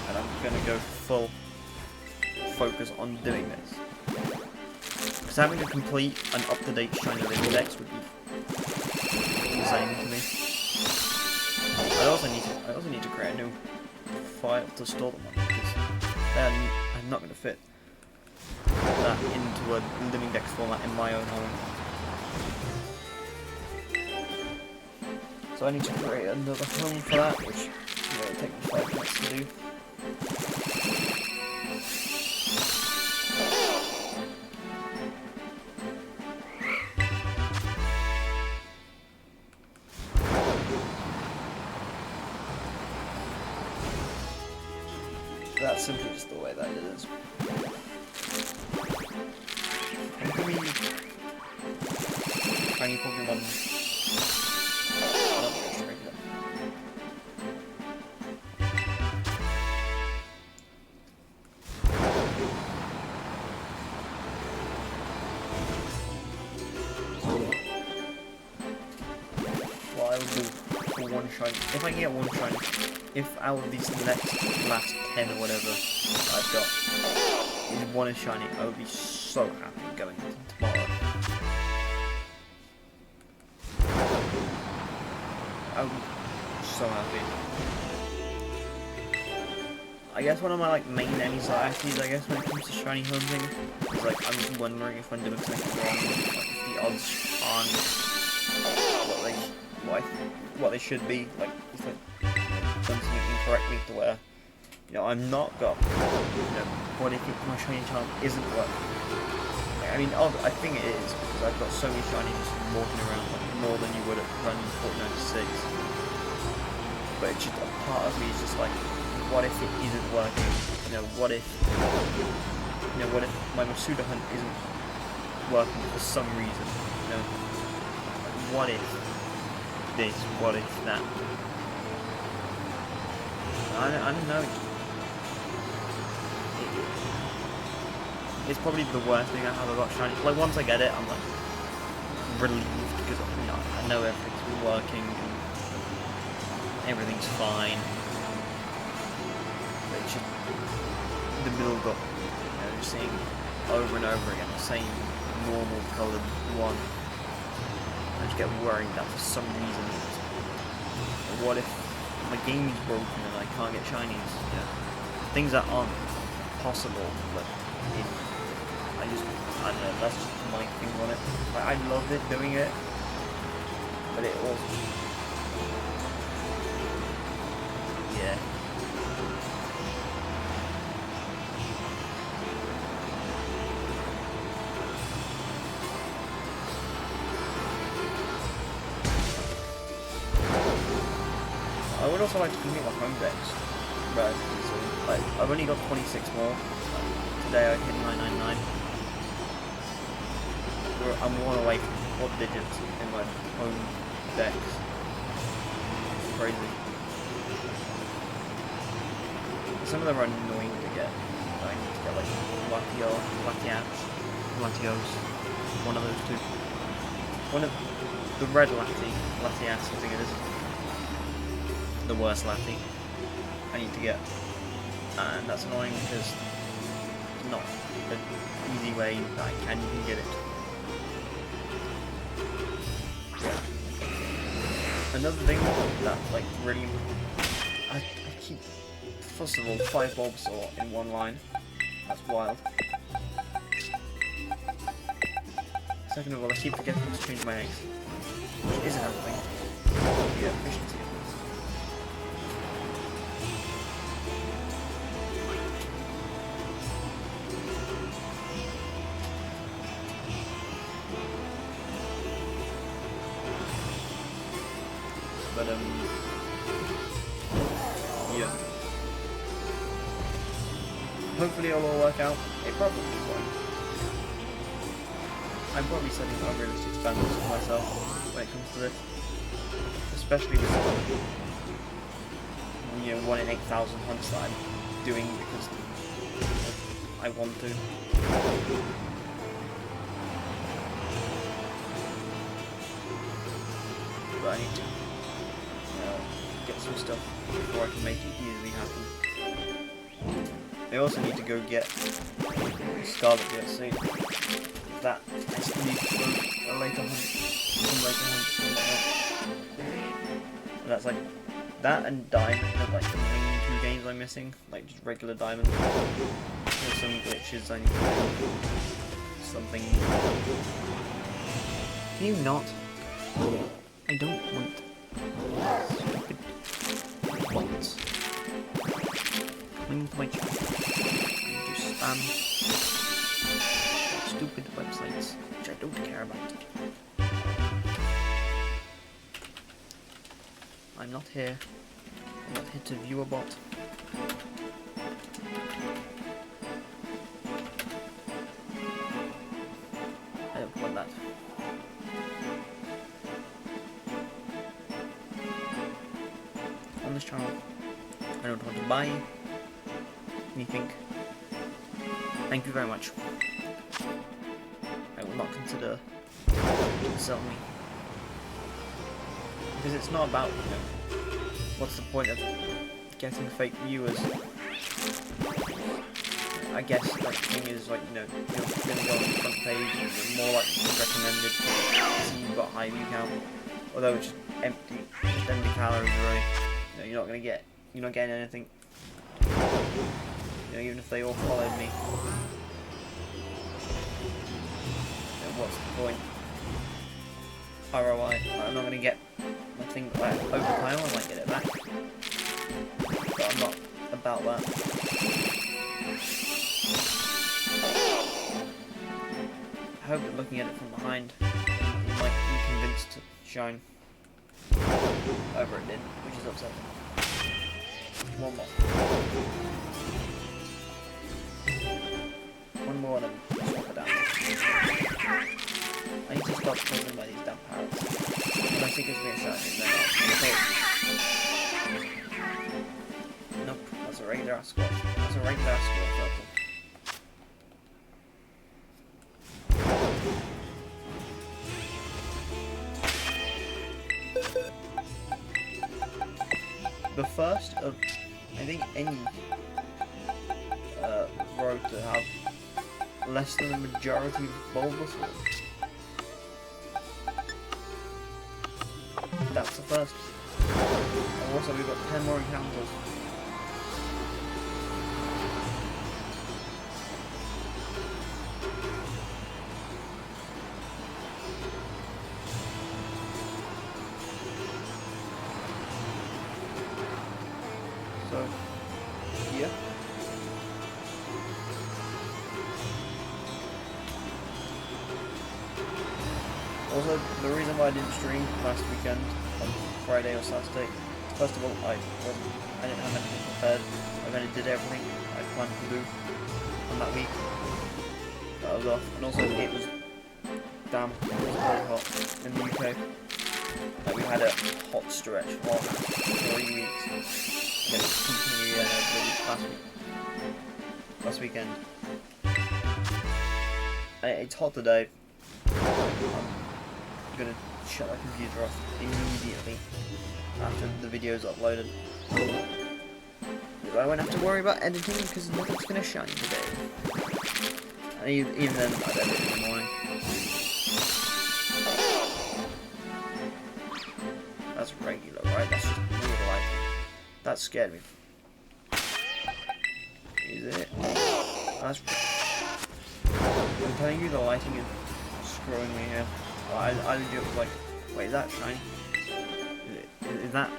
Speaker 1: and I'm going to go full focus on doing this. Because having a complete and up-to-date shiny living dex would be insane to me. I also need to create a new file to store them on, because I'm not going to fit that into a living dex format in my own home. So I need to create another home for that, which will take me 5 minutes to do. That's simply just the way that it is. And for me, tiny Pokemon. Well, I will do for one shiny. If I can get one shiny, if out of these last 10 or whatever I've got, if one is shiny, I would be so happy going into tomorrow. I would be so happy. I guess one of my main anxieties, I guess, when it comes to shiny hunting is I'm just wondering if I'm doing something wrong. If the odds aren't what they should be. If I've done something incorrectly to where, I'm not got. What if my shiny charm isn't working? I mean, I think it is, because I've got so many shinies walking around, more than you would at run 496. But it's just a part of me is just what if it isn't working? What if my Masuda hunt isn't working for some reason? What if this? What if that? I don't know. It's probably the worst thing I have about shiny. Once I get it, I'm relieved because I know everything's been working and everything's fine. But it's just the build up, just seeing over and over again the same normal coloured one. I just get worried that for some reason, what if my game is broken and I can't get shinies? Things that aren't possible, but I don't know, that's just my thing on it. I love it doing it, but it also, yeah. I would also like to complete my home decks relatively soon. I've only got 26 more. Today I hit 999. I'm one away from 4 digits in my home decks. It's crazy. Some of them are annoying to get. I need to get Latios, one of those two. One of the red Latias, I think it is. The worst Lati I need to get, and that's annoying because it's not an easy way that I can get it. Another thing that really I keep, first of all, 5 Bulbasaur in one line. That's wild. Second of all, I keep forgetting to change my eggs, which is happening. Yeah, efficiency. But yeah. Hopefully it'll all work out. It probably won't. I'm probably setting unrealistic standards for myself when it comes to this. Especially with 1 in 8,000 hunts that I'm doing because I want to. But I need to get some stuff before I can make it easily happen. I also need to go get Scarlet DLC. That needs to go a later hunt, some later hunts and whatnot. And that's like that and Diamond are like the main 2 games I'm missing, like just regular Diamond. There's some glitches I need to do. Something. Can you not? I don't want stupid bots coming to my channel and to spam stupid websites, which I don't care about. I'm not here to view a bot. I don't want that. On this channel, I don't want to buy anything. Thank you very much. I will not consider selling me. Because it's not about, what's the point of getting fake viewers? I guess like the thing is like, you're going to go on the front page and you're more likely to be recommended to see you've got a high view count. Although it's just empty calories, right? You're not getting anything. Even if they all followed me. What's the point? ROI. I'm not going to get my thing back. Over time I might get it back. But I'm not about that. I hope that looking at it from behind, you might be convinced to shine. However it did, which is upsetting. One more. One more and then swap it down. I need to stop causing by these damn parrots. Unless it gives me a shiny, then I'll nope, that's a regular ass squad. That's a regular ass squad purple. The first of, I think, any road to have less than the majority of Bulbasaur. That's the first. And also we've got 10 more encounters. So, yeah. Also, the reason why I didn't stream last weekend on Friday or Saturday, first of all, I didn't have anything prepared. I kind of did everything I planned to do on that week. That was off, and also it was damn, it was very hot in the UK. Like we had a hot stretch for 3 weeks. And it was continuing last weekend. And it's hot today. I'm gonna shut my computer off immediately after the video's uploaded. I won't have to worry about editing because nothing's gonna shine today. And even then, I'd edit in the morning. That's regular, right? That's just weird lighting. That scared me. Is it? That's. I'm telling you, the lighting is screwing me here. I legit was like, wait, is that shiny? Is that it?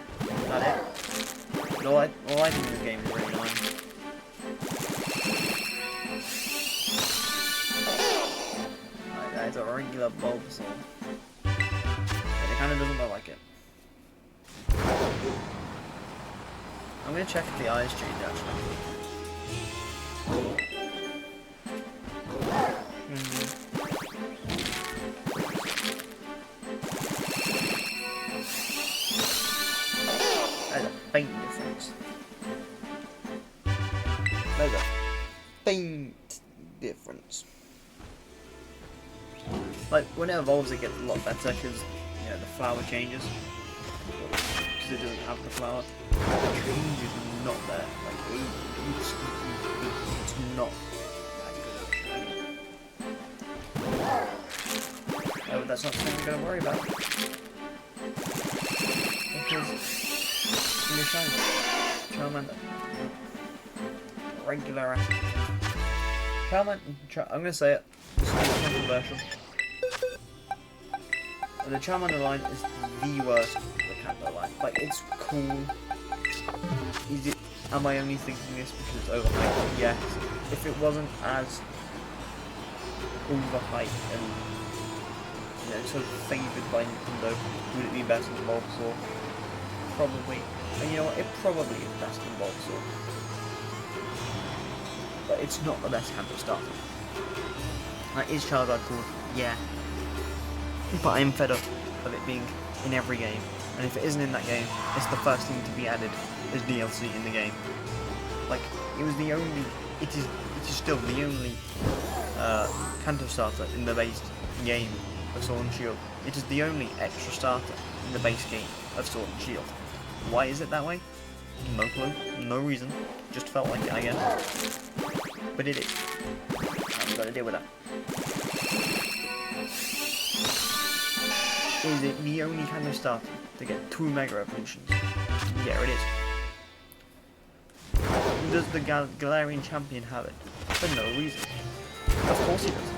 Speaker 1: The lighting in this game is really annoying. Like, that is a regular Bulbasaur. But it kind of doesn't look like it. gonna check if the eyes change actually. There's a faint difference. There's a faint difference. Like when it evolves, it gets a lot better because the flower changes. Because it doesn't have the flower. The change is not there. Like it's not that good. Oh, but that's not something we're gonna worry about. Because you're shiny. Charmander. Regular ass. I'm gonna say it. This is controversial. The Charmander line is the worst the Kanto line. Like, it's cool. Is it? Am I only thinking this because it's overhyped? Yes. If it wasn't as overhyped and sort of favoured by Nintendo, would it be better than Bulbasaur? Probably. And you know what? It probably is better than Bulbasaur. But it's not the best Kanto starter. Like, is Charizard cool? Yeah. But I'm fed up of it being in every game. And if it isn't in that game, it's the first thing to be added as DLC in the game. Like, it was the only... It is still the only Kanto starter in the base game of Sword and Shield. It is the only extra starter in the base game of Sword and Shield. Why is it that way? No clue. No reason. Just felt like it, I guess. But it is. I'm gonna deal with that. Is it the only Kanto starter to get 2 Mega Evolutions? Yeah, it is. Does the Galarian Champion have it? For no reason. Of course he does.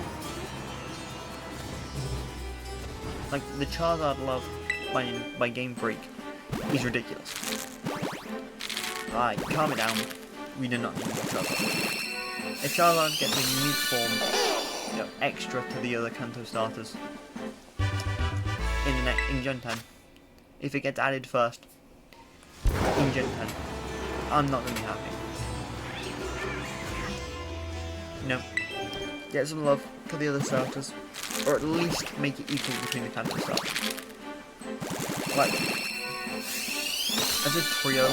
Speaker 1: Like, the Charizard love by Game Freak is ridiculous. Alright, calm it down. We do not need more Charizard. If Charizard gets a unique form, extra to the other Kanto starters in Gen 10, if it gets added first in Gen 10, I'm not going to be happy. No. Get some love for the other starters, or at least make it equal between the Kanto starters. Like, as a trio,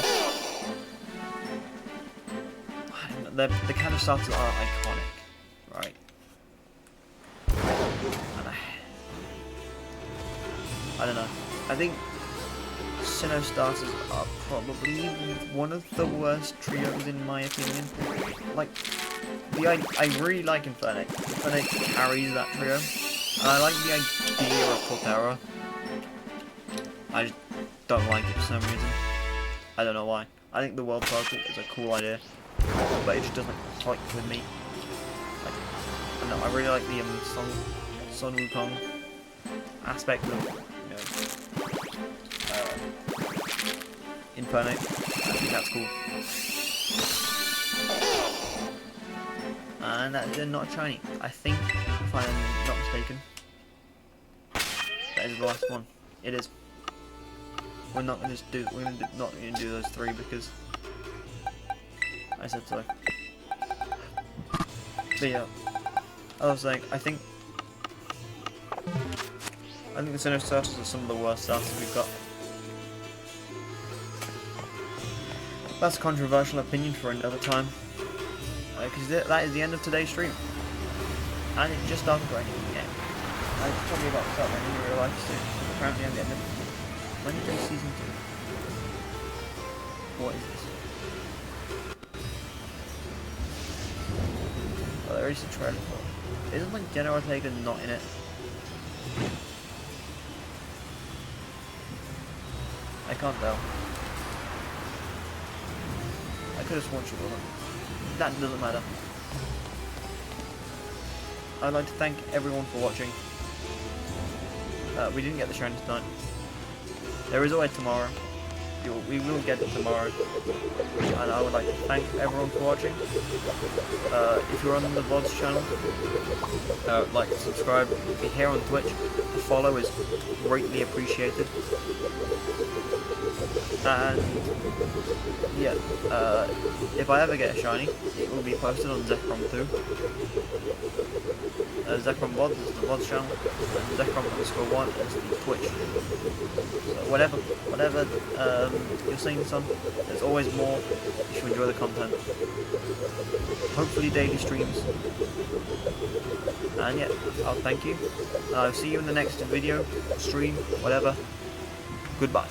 Speaker 1: I don't know, the Kanto starters are iconic, right? And I don't know. I think Sinnoh starters are probably one of the worst trios in my opinion. Like, I really like Infernape. Infernape carries that trio. And I like the idea of Torterra. I just don't like it for some reason. I don't know why. I think the World Portal is a cool idea, but it just doesn't click with me. Like, I don't know, I really like the Sun Wukong aspect of, Infernape. I think that's cool. And they're not shiny. I think, if I'm not mistaken, that is the last one. It is. We're not going to do those 3 because I said so. But yeah, I was saying, I think the Sinnoh starters are some of the worst starters we've got. That's a controversial opinion for another time. Because that is the end of today's stream. And it just started raining again. I'm probably about to start raining in real life soon. Apparently I'm getting Wednesday Season 2. What is this? Oh, there is a trailer for it. Isn't like Jenna Ortega not in it? I can't tell. I could have sworn she wasn't. That doesn't matter. I'd like to thank everyone for watching. We didn't get the shiny tonight. There is always tomorrow. we will get it tomorrow. And I would like to thank everyone for watching. If you're on the VODs channel, like, subscribe. If you're here on Twitch, the follow is greatly appreciated. And yeah, if I ever get a shiny, it will be posted on Zekrom 2. Zekrom VODs is the VODs channel, and Zekrom_1 is the Twitch. So whatever you're seeing this on, there's always more if you enjoy the content. Hopefully daily streams. And yeah, I'll thank you. I'll see you in the next video, stream, whatever. Goodbye.